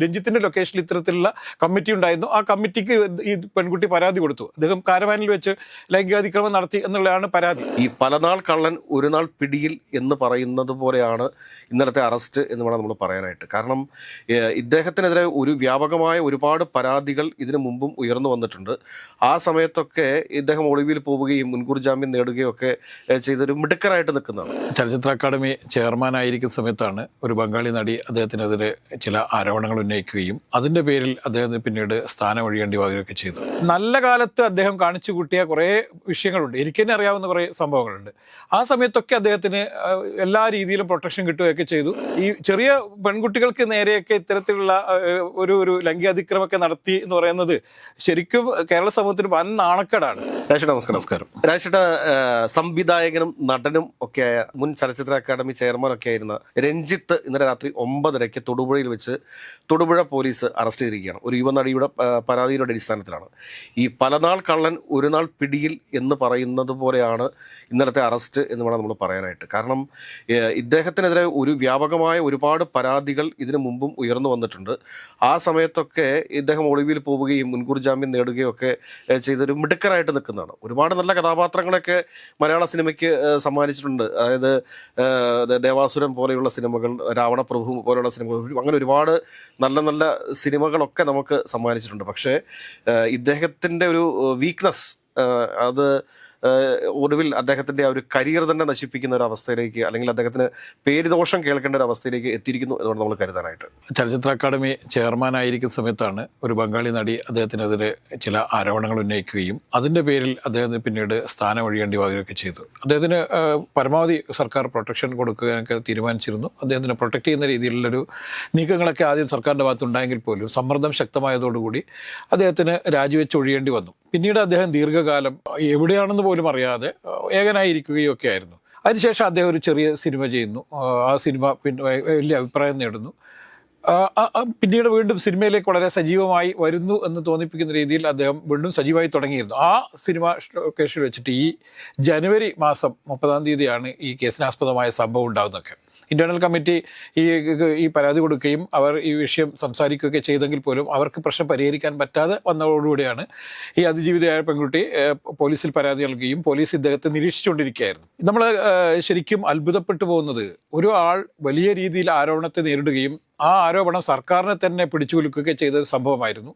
രഞ്ജിത്തിന്റെ ലൊക്കേഷനിൽ ഇത്തരത്തിലുള്ള കമ്മിറ്റി ഉണ്ടായിരുന്നു. ആ കമ്മിറ്റിക്ക് ഈ പെൺകുട്ടി പരാതി കൊടുത്തു. അദ്ദേഹം കാരവാനിൽ വെച്ച് ലൈംഗികാതിക്രമം നടത്തി എന്നുള്ളതാണ് പരാതി. ഈ പലനാൾ കള്ളൻ ഒരു നാൾ പിടിയിൽ എന്ന് പറയുന്നത് പോലെയാണ് ഇന്നലത്തെ അറസ്റ്റ് എന്ന് വേണം നമ്മൾ പറയാനായിട്ട്. കാരണം ഇദ്ദേഹത്തിനെതിരെ ഒരു വ്യാപകമായ ഒരുപാട് പരാതികൾ ഇതിനു മുമ്പും ഉയർന്നു വന്നിട്ടുണ്ട്. ആ സമയത്തൊക്കെ ഇദ്ദേഹം ഒളിവിൽ പോവുകയും മുൻകൂർ ജാമ്യം നേടുകയും ഒക്കെ ചെയ്തൊരു മിടുക്കരായിട്ട് നിൽക്കുന്നതാണ്. ചലച്ചിത്ര അക്കാദമി ചെയർമാനായിരിക്കുന്ന സമയത്താണ് ഒരു ബംഗാളി നടി അദ്ദേഹത്തിനെതിരെ ചില ആരോപണങ്ങൾ ഉന്നയിക്കുകയും അതിന്റെ പേരിൽ അദ്ദേഹത്തിന് പിന്നീട് സ്ഥാനം ഒഴിയേണ്ടി വരികയൊക്കെ ചെയ്തു. നല്ല കാലത്ത് അദ്ദേഹം കാണിച്ചു കൂട്ടിയ കുറേ വിഷയങ്ങളുണ്ട്. എനിക്ക് തന്നെ അറിയാവുന്ന കുറേ സംഭവങ്ങളുണ്ട്. ആ സമയത്തൊക്കെ അദ്ദേഹത്തിന് എല്ലാ രീതിയിലും പ്രൊട്ടക്ഷൻ കിട്ടുകയൊക്കെ ചെയ്തു. ഈ ചെറിയ പെൺകുട്ടികൾക്ക് നേരെയൊക്കെ ഇത്തരത്തിലുള്ള ഒരു ലൈംഗികാതിക്രമമൊക്കെ നടത്തി എന്ന് പറയുന്നത് ശരിക്കും കേരള സമൂഹത്തിന് വൻ നാണക്കേടാണ്. രാജേട്ട നമസ്കാരം. രാജേട്ട സംവിധായകനും നടനും ഒക്കെയായ മുൻ ചലച്ചിത്ര അക്കാദമി ചെയർമാനൊക്കെ ആയിരുന്ന രഞ്ജിത്ത് ഇന്നലെ രാത്രി 9:30 തൊടുപുഴയിൽ വെച്ച് തൊടുപുഴ പോലീസ് അറസ്റ്റ് ചെയ്തിരിക്കുകയാണ്. ഒരു യുവനടിയുടെ പരാതിയുടെ അടിസ്ഥാനത്തിലാണ്. ഈ പലനാൾ കള്ളൻ ഒരു നാൾ പിടിയിൽ എന്ന് പറയുന്നത് പോലെയാണ് ഇന്നലത്തെ അറസ്റ്റ് എന്ന് വേണം നമ്മൾ പറയാനായിട്ട്. കാരണം ഇദ്ദേഹത്തിനെതിരെ ഒരു വ്യാപകമായ ഒരുപാട് പരാതികൾ ഇതിനു മുമ്പും ഉയർന്നു വന്നിട്ടുണ്ട്. ആ സമയത്തൊക്കെ ഇദ്ദേഹം ഒളിവിൽ പോവുകയും മുൻകൂർ ജാമ്യം നേടുകയും ഒക്കെ ചെയ്തൊരു മിടുക്കരായിട്ട് നിൽക്കുന്നതാണ്. ഒരുപാട് നല്ല കഥാപാത്രങ്ങളൊക്കെ മലയാള സിനിമയ്ക്ക് സമ്മാനിച്ചിട്ടുണ്ട്. അതായത് ദേവാസുരം പോലെയുള്ള സിനിമകൾ, രാവണപ്രഭു പോലെയുള്ള സിനിമകൾ, അങ്ങനെ ഒരുപാട് നല്ല നല്ല സിനിമകളൊക്കെ നമുക്ക് സമ്മാനിച്ചിട്ടുണ്ട്. പക്ഷേ ഇദ്ദേഹത്തിൻ്റെ ഒരു വീക്ക്നെസ് അത് ഒടുവിൽ അദ്ദേഹത്തിൻ്റെ ആ ഒരു കരിയർ തന്നെ നശിപ്പിക്കുന്ന ഒരു അവസ്ഥയിലേക്ക്, അല്ലെങ്കിൽ അദ്ദേഹത്തിന് പേരുദോഷം കേൾക്കേണ്ട ഒരു അവസ്ഥയിലേക്ക് എത്തിയിരിക്കുന്നു എന്നാണ് നമ്മൾ കരുതാനായിട്ട്. ചലച്ചിത്ര അക്കാദമി ചെയർമാനായിരിക്കുന്ന സമയത്താണ് ഒരു ബംഗാളി നടി അദ്ദേഹത്തിനെതിരെ ചില ആരോപണങ്ങൾ ഉന്നയിക്കുകയും അതിൻ്റെ പേരിൽ അദ്ദേഹത്തിന് പിന്നീട് സ്ഥാനം ഒഴിയേണ്ടി വരികയൊക്കെ ചെയ്തു. അദ്ദേഹത്തിന് പരമാവധി സർക്കാർ പ്രൊട്ടക്ഷൻ കൊടുക്കാനൊക്കെ തീരുമാനിച്ചിരുന്നു. അദ്ദേഹത്തിനെ പ്രൊട്ടക്ട് ചെയ്യുന്ന രീതിയിലുള്ളൊരു നീക്കങ്ങളൊക്കെ ആദ്യം സർക്കാരിൻ്റെ ഭാഗത്തുണ്ടായെങ്കിൽ പോലും സമ്മർദ്ദം ശക്തമായതോടുകൂടി അദ്ദേഹത്തിന് രാജിവെച്ച് ഒഴിയേണ്ടി വന്നു. പിന്നീട് അദ്ദേഹം ദീർഘകാലം എവിടെയാണെന്ന് പോലും അറിയാതെ ഏകനായിരിക്കുകയൊക്കെ ആയിരുന്നു. അതിനുശേഷം അദ്ദേഹം ഒരു ചെറിയ സിനിമ ചെയ്യുന്നു. ആ സിനിമ പിന്നെ വലിയ അഭിപ്രായം നേടുന്നു. പിന്നീട് വീണ്ടും സിനിമയിലേക്ക് വളരെ സജീവമായി വരുന്നു എന്ന് തോന്നിപ്പിക്കുന്ന രീതിയിൽ അദ്ദേഹം വീണ്ടും സജീവമായി തുടങ്ങിയിരുന്നു. ആ സിനിമ ലൊക്കേഷനിൽ വെച്ചിട്ട് ഈ ജനുവരി മാസം 30-ാം തീയതിയാണ് ഈ കേസിനാസ്പദമായ സംഭവം ഉണ്ടാകുന്നതൊക്കെ. ഇന്റേണൽ കമ്മിറ്റി ഈ പരാതി കൊടുക്കുകയും അവർ ഈ വിഷയം സംസാരിക്കുകയൊക്കെ ചെയ്തെങ്കിൽ പോലും അവർക്ക് പ്രശ്നം പരിഹരിക്കാൻ പറ്റാതെ വന്നതോടുകൂടിയാണ് ഈ അതിജീവിതയായ പെൺകുട്ടി പോലീസിൽ പരാതി നൽകുകയും പോലീസ് ഇദ്ദേഹത്തെ നിരീക്ഷിച്ചുകൊണ്ടിരിക്കുകയായിരുന്നു. നമ്മൾ ശരിക്കും അത്ഭുതപ്പെട്ടു പോകുന്നത്, ഒരു ആൾ വലിയ രീതിയിൽ ആരോപണത്തെ നേരിടുകയും ആ ആരോപണം സർക്കാരിനെ തന്നെ പിടിച്ചു കുലുക്കുകയൊക്കെ ചെയ്ത സംഭവമായിരുന്നു.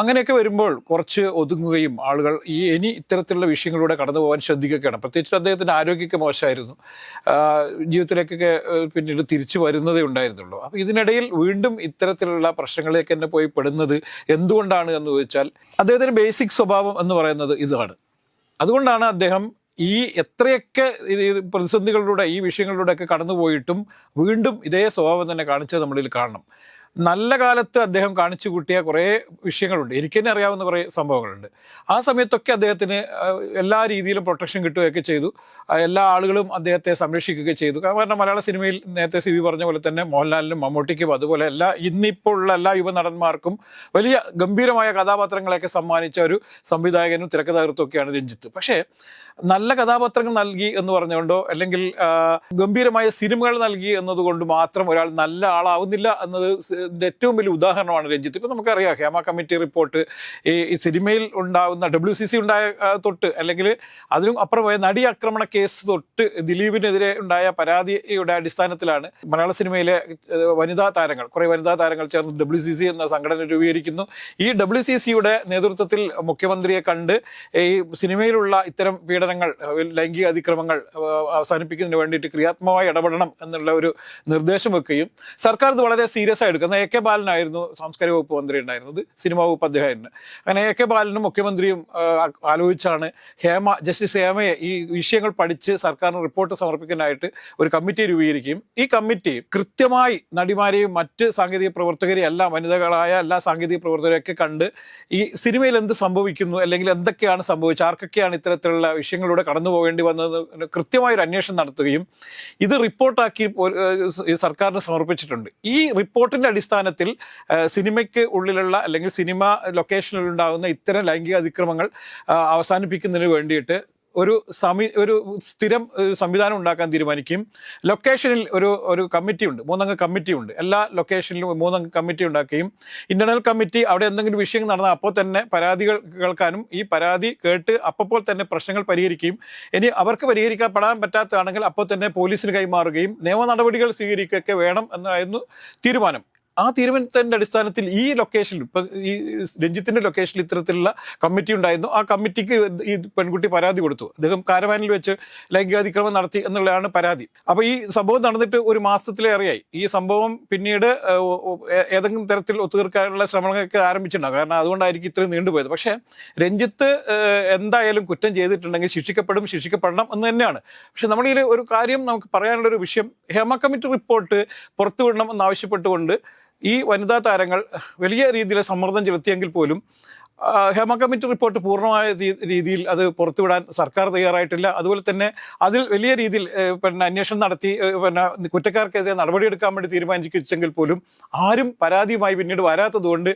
അങ്ങനെയൊക്കെ വരുമ്പോൾ കുറച്ച് ഒതുങ്ങുകയും ആളുകൾ ഇനി ഇത്തരത്തിലുള്ള വിഷയങ്ങളിലൂടെ കടന്നു പോകാൻ ശ്രദ്ധിക്കുകയാണ്. പ്രത്യേകിച്ച് അദ്ദേഹത്തിൻ്റെ ആരോഗ്യമൊക്കെ മോശമായിരുന്നു. ജീവിതത്തിലേക്കൊക്കെ പിന്നീട് തിരിച്ചു വരുന്നതേ ഉണ്ടായിരുന്നുള്ളൂ. അപ്പോൾ ഇതിനിടയിൽ വീണ്ടും ഇത്തരത്തിലുള്ള പ്രശ്നങ്ങളിലേക്ക് തന്നെ പോയി പെടുന്നത് എന്തുകൊണ്ടാണ് എന്ന് ചോദിച്ചാൽ അദ്ദേഹത്തിൻ്റെ ബേസിക് സ്വഭാവം എന്ന് പറയുന്നത് ഇതാണ്. അതുകൊണ്ടാണ് അദ്ദേഹം ഈ എത്രയൊക്കെ പ്രതിസന്ധികളിലൂടെ ഈ വിഷയങ്ങളിലൂടെയൊക്കെ കടന്നുപോയിട്ടും വീണ്ടും ഇതേ സ്വഭാവം തന്നെ കാണിച്ചത് നമ്മളിൽ കാണണം. നല്ല കാലത്ത് അദ്ദേഹം കാണിച്ചു കൂട്ടിയ കുറേ വിഷയങ്ങളുണ്ട്. എനിക്ക് തന്നെ അറിയാവുന്ന കുറേ സംഭവങ്ങളുണ്ട്. ആ സമയത്തൊക്കെ അദ്ദേഹത്തിന് എല്ലാ രീതിയിലും പ്രൊട്ടക്ഷൻ കിട്ടുകയൊക്കെ ചെയ്തു. എല്ലാ ആളുകളും അദ്ദേഹത്തെ സംരക്ഷിക്കുകയൊക്കെ ചെയ്തു. കാരണം മലയാള സിനിമയിൽ നേരത്തെ സിബി പറഞ്ഞ പോലെ തന്നെ മോഹൻലാലിനും മമ്മൂട്ടിക്കും അതുപോലെ ഇന്നിപ്പോൾ ഉള്ള എല്ലാ യുവനടന്മാർക്കും വലിയ ഗംഭീരമായ കഥാപാത്രങ്ങളെയൊക്കെ സമ്മാനിച്ച ഒരു സംവിധായകനും തിരക്കഥാകൃത്തുമൊക്കെയാണ് രഞ്ജിത്ത്. പക്ഷേ നല്ല കഥാപാത്രങ്ങൾ നൽകി എന്ന് പറഞ്ഞുകൊണ്ടോ അല്ലെങ്കിൽ ഗംഭീരമായ സിനിമകൾ നൽകി എന്നതുകൊണ്ട് മാത്രം ഒരാൾ നല്ല ആളാവുന്നില്ല എന്നത് ഏറ്റവും വലിയ ഉദാഹരണമാണ് രഞ്ജിത്ത്. ഇപ്പം നമുക്കറിയാം, ഹേമ കമ്മിറ്റി റിപ്പോർട്ട്, ഈ സിനിമയിൽ ഉണ്ടാകുന്ന WCC ഉണ്ടായ തൊട്ട്, അല്ലെങ്കിൽ അതിനും അപ്പുറം പോയ നടി ആക്രമണ കേസ് തൊട്ട് ദിലീപിനെതിരെ ഉണ്ടായ പരാതിയുടെ അടിസ്ഥാനത്തിലാണ് മലയാള സിനിമയിലെ കുറേ വനിതാ താരങ്ങൾ ചേർന്ന് WCC എന്ന സംഘടന രൂപീകരിക്കുന്നു. ഈ WCCയുടെ നേതൃത്വത്തിൽ മുഖ്യമന്ത്രിയെ കണ്ട് ഈ സിനിമയിലുള്ള ഇത്തരം പീഡനങ്ങൾ, ലൈംഗിക അതിക്രമങ്ങൾ അവസാനിപ്പിക്കുന്നതിന് വേണ്ടിയിട്ട് ക്രിയാത്മകമായി ഇടപെടണം എന്നുള്ള ഒരു നിർദ്ദേശം വെക്കുകയും സർക്കാർ ഇത് വളരെ സീരിയസ് ആയി എടുക്കുന്നത്. AK ബാലനായിരുന്നു സാംസ്കാരിക വകുപ്പ് മന്ത്രി ഉണ്ടായിരുന്നത്, സിനിമാ വകുപ്പ് അദ്ദേഹമായിരുന്നു. അങ്ങനെ AK ബാലനും മുഖ്യമന്ത്രിയും ആലോചിച്ചാണ് ജസ്റ്റിസ് ഹേമയെ ഈ വിഷയങ്ങൾ പഠിച്ച് സർക്കാരിന് റിപ്പോർട്ട് സമർപ്പിക്കാനായിട്ട് ഒരു കമ്മിറ്റി രൂപീകരിക്കുകയും ഈ കമ്മിറ്റി കൃത്യമായി നടിമാരെയും മറ്റ് സാങ്കേതിക പ്രവർത്തകരെയും എല്ലാം, വനിതകളായ എല്ലാ സാങ്കേതിക പ്രവർത്തകരെയൊക്കെ കണ്ട് ഈ സിനിമയിൽ എന്ത് സംഭവിക്കുന്നു, അല്ലെങ്കിൽ എന്തൊക്കെയാണ് സംഭവിച്ചത്, ആർക്കൊക്കെയാണ് ഇത്തരത്തിലുള്ള വിഷയങ്ങളിലൂടെ കടന്നു പോകേണ്ടി വന്നത് കൃത്യമായൊരു അന്വേഷണം നടത്തുകയും ഇത് റിപ്പോർട്ടാക്കി സർക്കാരിന് സമർപ്പിച്ചിട്ടുണ്ട്. ഈ റിപ്പോർട്ടിന്റെ അടിസ്ഥാനത്തിൽ സിനിമയ്ക്ക് ഉള്ളിലുള്ള അല്ലെങ്കിൽ സിനിമ ലൊക്കേഷനിൽ ഉണ്ടാകുന്ന ഇത്തരം ലൈംഗിക അതിക്രമങ്ങൾ അവസാനിപ്പിക്കുന്നതിന് വേണ്ടിയിട്ട് ഒരു സ്ഥിരം സംവിധാനം ഉണ്ടാക്കാൻ തീരുമാനിക്കുകയും ലൊക്കേഷനിൽ ഒരു കമ്മിറ്റിയുണ്ട്, 3 അംഗ കമ്മിറ്റിയുണ്ട്. എല്ലാ ലൊക്കേഷനിലും 3 അംഗ കമ്മിറ്റി ഉണ്ടാക്കുകയും ഇന്റേണൽ കമ്മിറ്റി അവിടെ എന്തെങ്കിലും വിഷയം നടന്നാൽ അപ്പോൾ തന്നെ പരാതികൾ കേൾക്കാനും ഈ പരാതി കേട്ട് അപ്പോൾ തന്നെ പ്രശ്നങ്ങൾ പരിഹരിക്കുകയും ഇനി അവർക്ക് പരിഹരിക്കപ്പെടാൻ പറ്റാത്തതാണെങ്കിൽ അപ്പോൾ തന്നെ പോലീസിന് കൈമാറുകയും നിയമ നടപടികൾ സ്വീകരിക്കുകയൊക്കെ വേണം എന്നായിരുന്നു തീരുമാനം. ആ തീരുമാനത്തിന്റെ അടിസ്ഥാനത്തിൽ ഈ ലൊക്കേഷനിൽ ഇപ്പൊ ഈ രഞ്ജിത്തിന്റെ ലൊക്കേഷനിൽ ഇത്തരത്തിലുള്ള കമ്മിറ്റി ഉണ്ടായിരുന്നു. ആ കമ്മിറ്റിക്ക് ഈ പെൺകുട്ടി പരാതി കൊടുത്തു. അദ്ദേഹം കാരവാനിൽ വെച്ച് ലൈംഗികാതിക്രമം നടത്തി എന്നുള്ളതാണ് പരാതി. അപ്പൊ ഈ സംഭവം നടന്നിട്ട് ഒരു മാസത്തിലേറെയായി. ഈ സംഭവം പിന്നീട് ഏതെങ്കിലും തരത്തിൽ ഒത്തുതീർക്കാനുള്ള ശ്രമങ്ങളൊക്കെ ആരംഭിച്ചിട്ടുണ്ടാകും. കാരണം അതുകൊണ്ടായിരിക്കും ഇത്രയും നീണ്ടുപോയത്. പക്ഷേ രഞ്ജിത്ത് എന്തായാലും കുറ്റം ചെയ്തിട്ടുണ്ടെങ്കിൽ ശിക്ഷിക്കപ്പെടണം എന്ന് തന്നെയാണ്. പക്ഷെ നമ്മൾ ഈ ഒരു കാര്യം നമുക്ക് പറയാനുള്ള ഒരു വിഷയം, ഹേമ കമ്മിറ്റി റിപ്പോർട്ട് പുറത്തുവിടണം എന്നാവശ്യപ്പെട്ടുകൊണ്ട് ഈ വനിതാ താരങ്ങൾ വലിയ രീതിയിൽ സമ്മർദ്ദം ചെലുത്തിയെങ്കിൽ പോലും ഹേമ കമ്മിറ്റി റിപ്പോർട്ട് പൂർണ്ണമായ രീതിയിൽ അത് പുറത്തുവിടാൻ സർക്കാർ തയ്യാറായിട്ടില്ല. അതുപോലെ തന്നെ അതിൽ വലിയ രീതിയിൽ അന്വേഷണം നടത്തി കുറ്റക്കാർക്കെതിരെ നടപടിയെടുക്കാൻ വേണ്ടി തീരുമാനിച്ചെങ്കിൽ പോലും ആരും പരാതിയുമായി പിന്നീട് വരാത്തതുകൊണ്ട്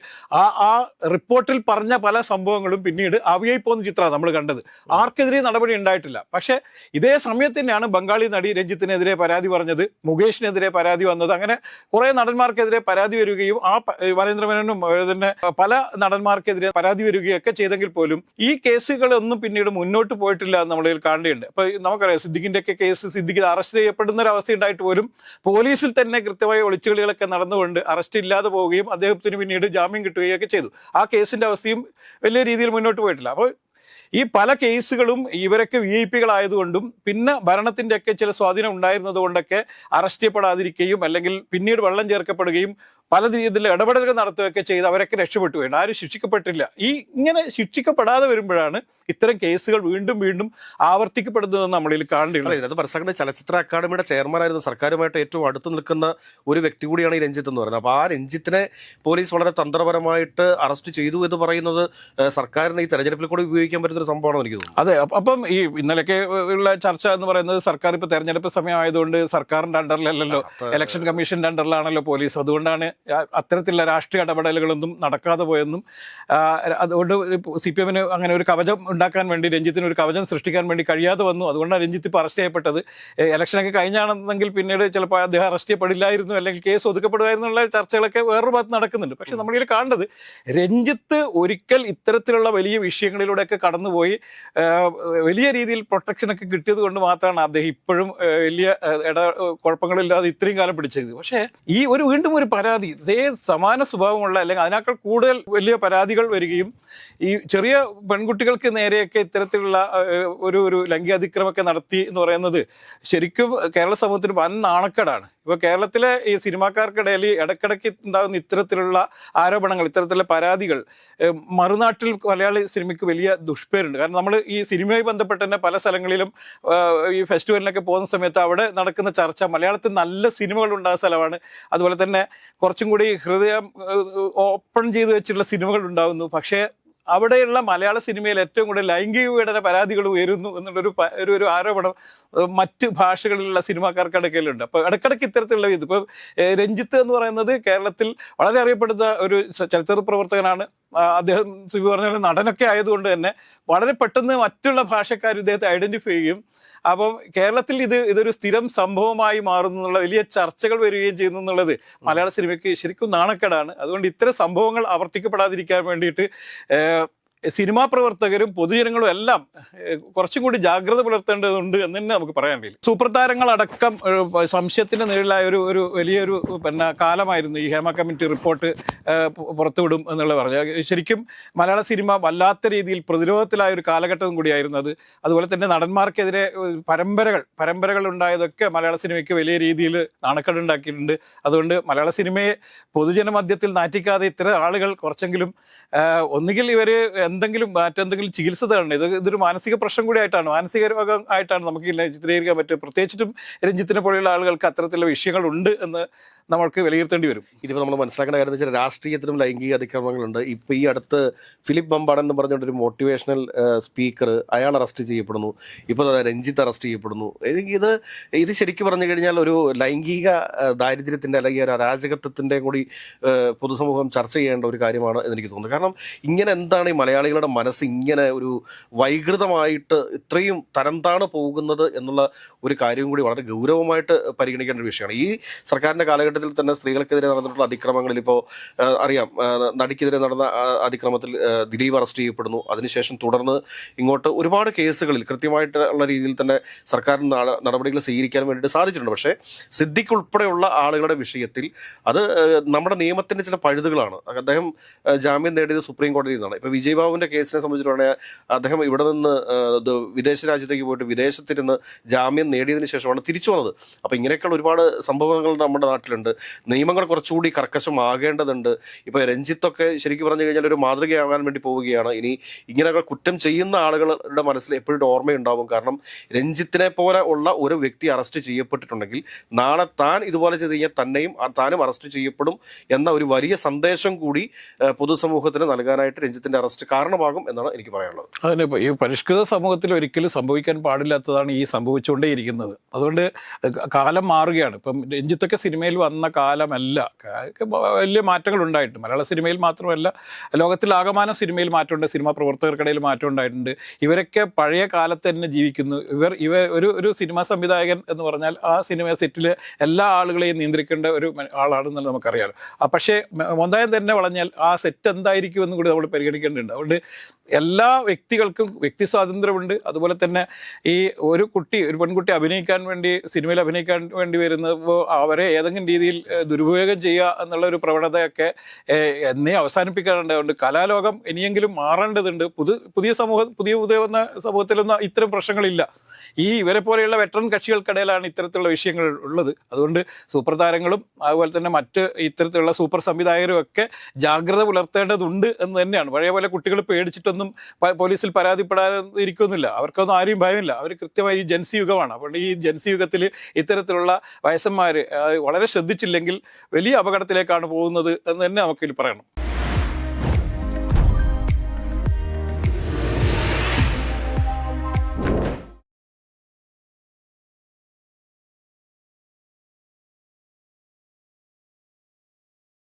ആ റിപ്പോർട്ടിൽ പറഞ്ഞ പല സംഭവങ്ങളും പിന്നീട് ആവിയായി പോകുന്ന ചിത്രമാണ് നമ്മൾ കണ്ടത്. ആർക്കെതിരെ നടപടി ഉണ്ടായിട്ടില്ല. പക്ഷേ ഇതേ സമയത്ത് തന്നെയാണ് ബംഗാളി നടി രഞ്ജിത്തിനെതിരെ പരാതി പറഞ്ഞത്, മുകേഷിനെതിരെ പരാതി വന്നത്. അങ്ങനെ കുറേ നടന്മാർക്കെതിരെ പരാതി വരികയും ആ വരേന്ദ്രമേനോനും തന്നെ പല നടന്മാർക്കെതിരെ പരാതി വരികയൊക്കെ ചെയ്തെങ്കിൽ പോലും ഈ കേസുകളൊന്നും പിന്നീട് മുന്നോട്ട് പോയിട്ടില്ല എന്ന് നമ്മളിൽ കാണേണ്ടതുണ്ട്. അപ്പൊ നമുക്കറിയാം സിദ്ദിഖിന്റെ ഒക്കെ കേസ്, സിദ്ദിഖ് അറസ്റ്റ് ചെയ്യപ്പെടുന്ന ഒരു അവസ്ഥ ഉണ്ടായിട്ട് പോലും പോലീസിൽ തന്നെ കൃത്യമായ ഒളിച്ചുകളികളൊക്കെ നടന്നുകൊണ്ട് അറസ്റ്റ് ഇല്ലാതെ പോവുകയും അദ്ദേഹത്തിന് പിന്നീട് ജാമ്യം കിട്ടുകയൊക്കെ ചെയ്തു. ആ കേസിന്റെ അവസ്ഥയും വലിയ രീതിയിൽ മുന്നോട്ട് പോയിട്ടില്ല. അപ്പോൾ ഈ പല കേസുകളും ഇവരൊക്കെ VIP കളായതുകൊണ്ടും പിന്നെ ഭരണത്തിൻ്റെയൊക്കെ ചില സ്വാധീനം ഉണ്ടായിരുന്നത് കൊണ്ടൊക്കെ അറസ്റ്റ് ചെയ്യപ്പെടാതിരിക്കുകയും അല്ലെങ്കിൽ പിന്നീട് വെള്ളം ചേർക്കപ്പെടുകയും പല രീതിയിൽ ഇടപെടലുകൾ നടത്തുകയൊക്കെ ചെയ്ത് അവരൊക്കെ രക്ഷപ്പെട്ടു വേണ്ട, ആരും ശിക്ഷിക്കപ്പെട്ടില്ല. ഇങ്ങനെ ശിക്ഷിക്കപ്പെടാതെ വരുമ്പോഴാണ് ഇത്തരം കേസുകൾ വീണ്ടും വീണ്ടും ആവർത്തിക്കപ്പെടുന്നതെന്ന് നമ്മളിൽ കാണേണ്ടത്. അത് മനസ്സിലാക്കേണ്ട ചലച്ചിത്ര അക്കാദമിയുടെ ചെയർമാനായിരുന്നു, സർക്കാരുമായിട്ട് ഏറ്റവും അടുത്ത് നിൽക്കുന്ന ഒരു വ്യക്തി കൂടിയാണ് ഈ രഞ്ജിത്ത് എന്ന് പറയുന്നത്. അപ്പോൾ ആ രഞ്ജിത്തിനെ പോലീസ് വളരെ തന്ത്രപരമായിട്ട് അറസ്റ്റ് ചെയ്തു എന്ന് പറയുന്നത് സർക്കാരിന് ഈ തെരഞ്ഞെടുപ്പിൽ കൂടി ഉപയോഗിക്കാൻ പറ്റുന്ന ഒരു സംഭവമാണെന്ന് എനിക്ക് തോന്നുന്നു. അതെ, അപ്പം ഈ ഇന്നലെയൊക്കെ ഉള്ള ചർച്ച എന്ന് പറയുന്നത് സർക്കാർ ഇപ്പോൾ തെരഞ്ഞെടുപ്പ് സമയമായതുകൊണ്ട് സർക്കാരിന്റെ അണ്ടറിലല്ലല്ലോ, ഇലക്ഷൻ കമ്മീഷന്റെ അണ്ടറിലാണല്ലോ പോലീസ്. അതുകൊണ്ടാണ് അത്തരത്തിലുള്ള രാഷ്ട്രീയ ഇടപെടലുകളൊന്നും നടക്കാതെ പോയെന്നും അതുകൊണ്ട് CPM അങ്ങനെ ഒരു കവചം ഉണ്ടാക്കാൻ വേണ്ടി, രഞ്ജിത്തിന് ഒരു കവചം സൃഷ്ടിക്കാൻ വേണ്ടി കഴിയാതെ വന്നു. അതുകൊണ്ടാണ് രഞ്ജിത്ത് ഇപ്പോൾ അറസ്റ്റ് ചെയ്യപ്പെട്ടത്. ഇലക്ഷനൊക്കെ കഴിഞ്ഞാണെന്നെങ്കിൽ പിന്നീട് ചിലപ്പോൾ അദ്ദേഹം അറസ്റ്റ് ചെയ്യപ്പെടില്ലായിരുന്നു, അല്ലെങ്കിൽ കേസ് ഒതുക്കപ്പെടുമായിരുന്നു എന്നുള്ള ചർച്ചകളൊക്കെ വേറൊരു ഭാഗത്ത് നടക്കുന്നുണ്ട്. പക്ഷെ നമ്മളിൽ കാണേണ്ടത് രഞ്ജിത്ത് ഒരിക്കൽ ഇത്തരത്തിലുള്ള വലിയ വിഷയങ്ങളിലൂടെയൊക്കെ കടന്നുപോയി വലിയ രീതിയിൽ പ്രൊട്ടക്ഷനൊക്കെ കിട്ടിയത് കൊണ്ട് മാത്രമാണ് അദ്ദേഹം ഇപ്പോഴും വലിയ കുഴപ്പങ്ങളില്ലാതെ ഇത്രയും കാലം പിടിച്ചത്. പക്ഷേ ഈ വീണ്ടും ഒരു പരാതി, ഇതേ സമാന സ്വഭാവമുള്ള അല്ലെങ്കിൽ അതിനേക്കാൾ കൂടുതൽ വലിയ പരാതികൾ വരികയും ഈ ചെറിയ പെൺകുട്ടികൾക്ക് നേരെയൊക്കെ ഇത്തരത്തിലുള്ള ഒരു ലൈംഗികാതിക്രമമൊക്കെ നടത്തി എന്ന് പറയുന്നത് ശരിക്കും കേരള സമൂഹത്തിന് വൻ നാണക്കേടാണ്. ഇപ്പോൾ കേരളത്തിലെ ഈ സിനിമാക്കാർക്കിടയിൽ ഇടയ്ക്കിടയ്ക്ക് ഉണ്ടാകുന്ന ഇത്തരത്തിലുള്ള ആരോപണങ്ങൾ, ഇത്തരത്തിലുള്ള പരാതികൾ മറുനാട്ടിൽ മലയാളി സിനിമയ്ക്ക് വലിയ ദുഷ്പേരുണ്ട്. കാരണം നമ്മൾ ഈ സിനിമയുമായി ബന്ധപ്പെട്ട് തന്നെ പല സ്ഥലങ്ങളിലും ഈ ഫെസ്റ്റിവലിനൊക്കെ പോകുന്ന സമയത്ത് അവിടെ നടക്കുന്ന ചർച്ച മലയാളത്തിൽ നല്ല സിനിമകൾ ഉണ്ടാകുന്ന സ്ഥലമാണ്. അതുപോലെ തന്നെ കുറച്ചും കൂടി ഹൃദയം ഓപ്പൺ ചെയ്ത് വെച്ചിട്ടുള്ള സിനിമകൾ ഉണ്ടാകുന്നു. പക്ഷേ അവിടെയുള്ള മലയാള സിനിമയിൽ ഏറ്റവും കൂടുതൽ ലൈംഗിക പീഡന പരാതികൾ ഉയരുന്നു എന്നുള്ളൊരു ആരോപണം മറ്റ് ഭാഷകളിലുള്ള സിനിമാക്കാർക്കിടയിലുണ്ട്. അപ്പോൾ ഇടയ്ക്കിടയ്ക്ക് ഇത്തരത്തിലുള്ള ഇപ്പോൾ രഞ്ജിത്ത് എന്ന് പറയുന്നത് കേരളത്തിൽ വളരെ അറിയപ്പെടുന്ന ഒരു ചലച്ചിത്ര പ്രവർത്തകനാണ്. അദ്ദേഹം സുബി പറഞ്ഞ നടനൊക്കെ ആയതുകൊണ്ട് തന്നെ വളരെ പെട്ടെന്ന് മറ്റുള്ള ഭാഷക്കാർ ഇദ്ദേഹത്തെ ഐഡന്റിഫൈ ചെയ്യും. അപ്പം കേരളത്തിൽ ഇതൊരു സ്ഥിരം സംഭവമായി മാറുന്നു എന്നുള്ള വലിയ ചർച്ചകൾ വരികയും ചെയ്യുന്നു എന്നുള്ളത് മലയാള സിനിമയ്ക്ക് ശരിക്കും നാണക്കേടാണ്. അതുകൊണ്ട് ഇത്തരം സംഭവങ്ങൾ ആവർത്തിക്കപ്പെടാതിരിക്കാൻ വേണ്ടിയിട്ട് സിനിമാ പ്രവർത്തകരും പൊതുജനങ്ങളും എല്ലാം കുറച്ചും കൂടി ജാഗ്രത പുലർത്തേണ്ടതുണ്ട് എന്ന് തന്നെ നമുക്ക് പറയാൻ കഴിയും. സൂപ്പർ താരങ്ങളടക്കം സംശയത്തിന് നേരിലായ ഒരു വലിയൊരു കാലമായിരുന്നു ഈ ഹേമ കമ്മിറ്റി റിപ്പോർട്ട് പുറത്തുവിടും എന്നുള്ളത് പറഞ്ഞത്. ശരിക്കും മലയാള സിനിമ വല്ലാത്ത രീതിയിൽ പ്രതിരോധത്തിലായ ഒരു കാലഘട്ടം കൂടിയായിരുന്നു അത്. അതുപോലെ തന്നെ നടന്മാർക്കെതിരെ പരമ്പരകൾ ഉണ്ടായതൊക്കെ മലയാള സിനിമയ്ക്ക് വലിയ രീതിയിൽ നാണക്കേടുണ്ടാക്കിയിട്ടുണ്ട്. അതുകൊണ്ട് മലയാള സിനിമയെ പൊതുജന മധ്യത്തിൽ നാറ്റിക്കാതെ ഇത്തരം ആളുകൾ കുറച്ചെങ്കിലും ഒന്നുകിൽ ഇവർ മറ്റെന്തെങ്കിലും ചികിത്സ തരണം. ഇതൊരു മാനസിക പ്രശ്നം കൂടി ആയിട്ടാണ്, മാനസിക രോഗം ആയിട്ടാണ് നമുക്ക് ചിത്രീകരിക്കാൻ പറ്റും. പ്രത്യേകിച്ചും രഞ്ജിത്തിനെ പോലെയുള്ള ആളുകൾക്ക് അത്തരത്തിലുള്ള വിഷയങ്ങൾ ഉണ്ട് എന്ന് നമ്മൾക്ക് വിലയിരുത്തേണ്ടി വരും. ഇതിപ്പോൾ നമ്മൾ മനസ്സിലാക്കേണ്ട കാര്യം എന്ന് വെച്ചാൽ രാഷ്ട്രീയത്തിലും ലൈംഗിക അതിക്രമങ്ങളുണ്ട്. ഇപ്പോൾ ഈ അടുത്ത് ഫിലിപ്പ് ബമ്പാടൻ എന്ന് പറഞ്ഞുകൊണ്ടൊരു മോട്ടിവേഷണൽ സ്പീക്കർ, അയാൾ അറസ്റ്റ് ചെയ്യപ്പെടുന്നു. ഇപ്പോൾ രഞ്ജിത്ത് അറസ്റ്റ് ചെയ്യപ്പെടുന്നു. ഇത് ശരിക്കും പറഞ്ഞു കഴിഞ്ഞാൽ ഒരു ലൈംഗിക ദാരിദ്ര്യത്തിൻ്റെ അല്ലെങ്കിൽ ഒരു അരാജകത്വത്തിൻ്റെ കൂടി പൊതുസമൂഹം ചർച്ച ചെയ്യേണ്ട ഒരു കാര്യമാണ് എന്നെനിക്ക് തോന്നുന്നത്. കാരണം ഇങ്ങനെ എന്താണ് ഈ മലയാള മലയാളികളുടെ മനസ്സ് ഇങ്ങനെ ഒരു വൈകൃതമായിട്ട് ഇത്രയും തരംതാണ് പോകുന്നത് എന്നുള്ള ഒരു കാര്യം കൂടി വളരെ ഗൗരവമായിട്ട് പരിഗണിക്കേണ്ട ഒരു വിഷയമാണ്. ഈ സർക്കാരിൻ്റെ കാലഘട്ടത്തിൽ തന്നെ സ്ത്രീകൾക്കെതിരെ നടന്നിട്ടുള്ള അതിക്രമങ്ങളിൽ ഇപ്പോൾ അറിയാം, നടിക്കെതിരെ നടന്ന അതിക്രമത്തിൽ ദിലീപ് അറസ്റ്റ് ചെയ്യപ്പെടുന്നു. അതിനുശേഷം തുടർന്ന് ഇങ്ങോട്ട് ഒരുപാട് കേസുകളിൽ കൃത്യമായിട്ടുള്ള രീതിയിൽ തന്നെ സർക്കാരിന് നടപടികൾ സ്വീകരിക്കാൻ വേണ്ടിയിട്ട് സാധിച്ചിട്ടുണ്ട്. പക്ഷേ സിദ്ദിഖ് ഉൾപ്പെടെയുള്ള ആളുകളുടെ വിഷയത്തിൽ അത് നമ്മുടെ നിയമത്തിൻ്റെ ചില പഴുതുകളാണ്. അദ്ദേഹം ജാമ്യം നേടിയത് സുപ്രീം കോടതിയിൽ നിന്നാണ്. ഇപ്പോൾ വിജയ് ബാബുവിൻ്റെ കേസിനെ സംബന്ധിച്ചിട്ടുണ്ടെങ്കിൽ അദ്ദേഹം ഇവിടെ നിന്ന് വിദേശ രാജ്യത്തേക്ക് പോയിട്ട് വിദേശത്തിരുന്ന് ജാമ്യം നേടിയതിന് ശേഷമാണ് തിരിച്ചു വന്നത്. അപ്പോൾ ഇങ്ങനെയൊക്കെയുള്ള ഒരുപാട് സംഭവങ്ങൾ നമ്മുടെ നാട്ടിലുണ്ട്. നിയമങ്ങൾ കുറച്ചുകൂടി കർക്കശമാകേണ്ടതുണ്ട്. ഇപ്പോൾ രഞ്ജിത്തൊക്കെ ശരിക്കും പറഞ്ഞു കഴിഞ്ഞാൽ ഒരു മാതൃകയാകാൻ വേണ്ടി പോവുകയാണ്. ഇനി ഇങ്ങനെയൊക്കെ കുറ്റം ചെയ്യുന്ന ആളുകളുടെ മനസ്സിൽ എപ്പോഴും ഓർമ്മയുണ്ടാവും. കാരണം രഞ്ജിത്തിനെ പോലെ ഉള്ള ഒരു വ്യക്തി അറസ്റ്റ് ചെയ്യപ്പെട്ടിട്ടുണ്ടെങ്കിൽ നാളെ താൻ ഇതുപോലെ ചെയ്ത് കഴിഞ്ഞാൽ താനും അറസ്റ്റ് ചെയ്യപ്പെടും എന്ന ഒരു വലിയ സന്ദേശം കൂടി പൊതുസമൂഹത്തിന് നൽകാനായിട്ട് രഞ്ജിത്തിന്റെ അറസ്റ്റ് കാരണമാകും എന്നാണ് എനിക്ക് പറയാനുള്ളത്. അതിന് ഈ പരിഷ്കൃത സമൂഹത്തിൽ ഒരിക്കലും സംഭവിക്കാൻ പാടില്ലാത്തതാണ് ഈ സംഭവിച്ചുകൊണ്ടേയിരിക്കുന്നത്. അതുകൊണ്ട് കാലം മാറുകയാണ്. ഇപ്പം രഞ്ജിത്തൊക്കെ സിനിമയിൽ വന്ന കാലമല്ല, വലിയ മാറ്റങ്ങൾ ഉണ്ടായിട്ടുണ്ട്. മലയാള സിനിമയിൽ മാത്രമല്ല, ലോകത്തിലാകമാനം സിനിമയിൽ മാറ്റമുണ്ട്. സിനിമാ പ്രവർത്തകർക്കിടയിൽ മാറ്റം ഉണ്ടായിട്ടുണ്ട്. ഇവരൊക്കെ പഴയ കാലത്ത് തന്നെ ജീവിക്കുന്നു. ഇവർ ഒരു സിനിമാ സംവിധായകൻ എന്ന് പറഞ്ഞാൽ ആ സിനിമ സെറ്റിൽ എല്ലാ ആളുകളെയും നിയന്ത്രിക്കേണ്ട ഒരു ആളാണെന്നുള്ളത് നമുക്കറിയാലോ. പക്ഷേ മൊന്തായം തന്നെ വളഞ്ഞാൽ ആ സെറ്റ് എന്തായിരിക്കും എന്നും കൂടി നമ്മൾ പരിഗണിക്കേണ്ടതുണ്ട്. അതുകൊണ്ട് എല്ലാ വ്യക്തികൾക്കും വ്യക്തി സ്വാതന്ത്ര്യമുണ്ട്. അതുപോലെ തന്നെ ഈ ഒരു പെൺകുട്ടി സിനിമയിൽ അഭിനയിക്കാൻ വേണ്ടി വരുമ്പോൾ അവരെ ഏതെങ്കിലും രീതിയിൽ ദുരുപയോഗം ചെയ്യുക എന്നുള്ള ഒരു പ്രവണതയൊക്കെ എന്നേ അവസാനിപ്പിക്കാറുണ്ട്. അതുകൊണ്ട് കലാലോകം ഇനിയെങ്കിലും മാറേണ്ടതുണ്ട്. പുതിയ വന്ന സമൂഹത്തിലൊന്നും ഇത്തരം പ്രശ്നങ്ങളില്ല. ഇവരെ പോലെയുള്ള വെറ്ററൻ കക്ഷികൾക്കിടയിലാണ് ഇത്തരത്തിലുള്ള വിഷയങ്ങൾ ഉള്ളത്. അതുകൊണ്ട് സൂപ്പർ താരങ്ങളും അതുപോലെ തന്നെ മറ്റ് ഇത്തരത്തിലുള്ള സൂപ്പർ സംവിധായകരും ഒക്കെ ജാഗ്രത പുലർത്തേണ്ടതുണ്ട് എന്ന് തന്നെയാണ്. പഴയ പോലെ കുട്ടികൾ പേടിച്ചിട്ടൊന്നും പോലീസിൽ പരാതിപ്പെടാതിരിക്കുന്നില്ല. അവർക്കൊന്നും ആരെയും ഭയമില്ല. അവർ കൃത്യമായി ജൻസി യുഗമാണ്. അതുകൊണ്ട് ഈ ജൻസി യുഗത്തിൽ ഇത്തരത്തിലുള്ള വയസ്സന്മാർ വളരെ ശ്രദ്ധിച്ചില്ലെങ്കിൽ വലിയ അപകടത്തിലേക്കാണ് പോകുന്നത് എന്ന് തന്നെ നമുക്കിതിൽ പറയണം.